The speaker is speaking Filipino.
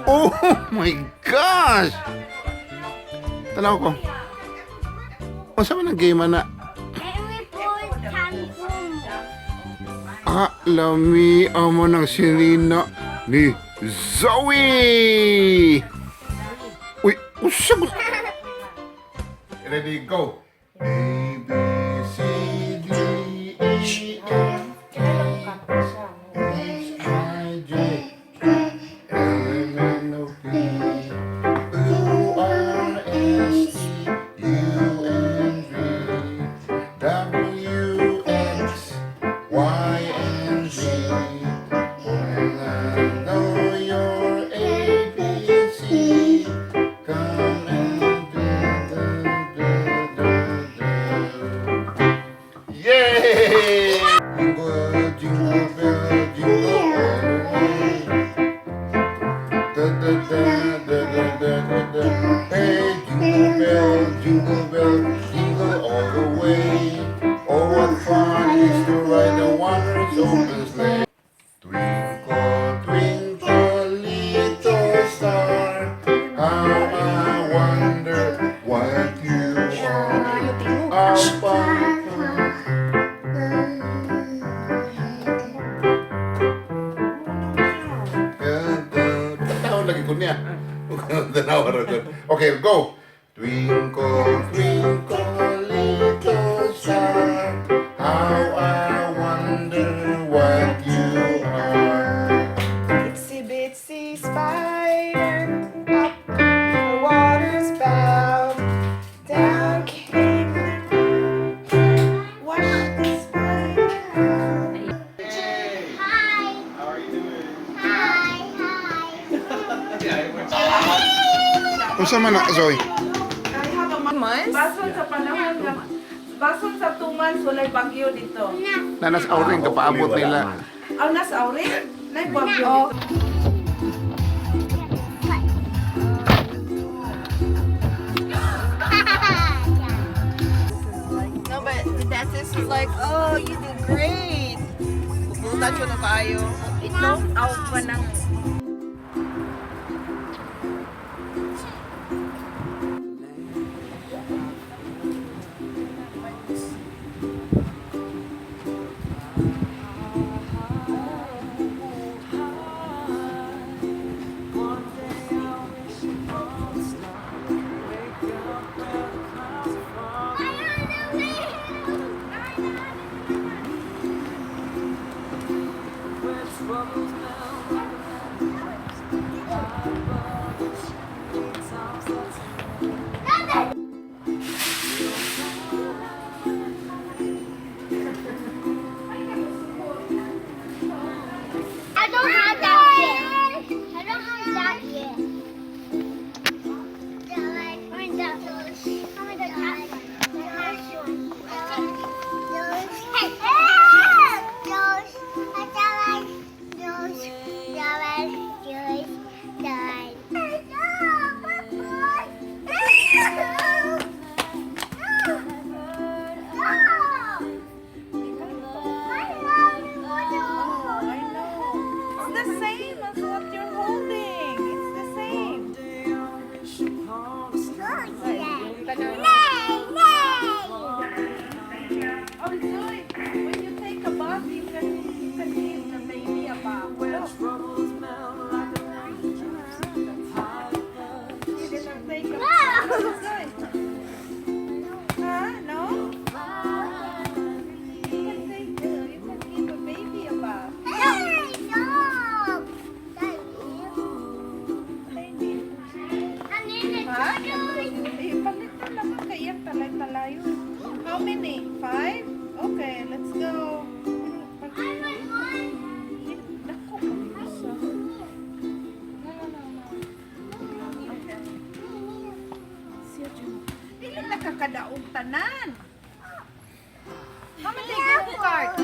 Oh my gosh! Tanaw ko. O saan man ang game na? Ah, lami amo ng sirina ni Zoe! Uy, usya mo. Ready, go! A, B, C, D, E, F, G, H, I, J, L, M, N, O, P, Q, R, S, T, U, N, V, W, X, Y, and Z. When I know your ABC, come and yay! Jingle, jingle bell, jingle all the way. Da da da da da da da da. Hey, jingle bell, jingle all the way. Oh, what fun it is to ride a one-horse open sleigh. Twinkle, twinkle, little star, how I wonder what you are. Up on tanaw lagi ko niya. Tanaw ra ko. Okay, go. Twinkle, twinkle, little star, how I wonder what you are. Itsy bitsy spider, up the water's spout. Down came the rain, washed the spider out. Hi. How are you doing? Hi. Unsa man na, Zoe? Months? Bason sa panahon nga, bason sa 2 months, walay bagyo dito. Nanas auring kapaabot nila. Ang nasa Aurin, may bagyo Oh. dito. No, but the dentist was like, oh, you did great. Pupunta siya na kayo. Ito, out pa ng I don't have that yet. I don't have that yet. It's the same as what you're holding. It's the same. Oh, Zoe, when you take a bath, you can give the baby a bath. You didn't take a bath. Zoe. Huh? No? You can give a baby a bath. Ha? Eh, palit na lang ang kaiyak talay-talayo. How many? 5? Okay, let's go. Dako, isa. No. Okay. Siya dyan. Dili nakakadaog tanan. How many go kart?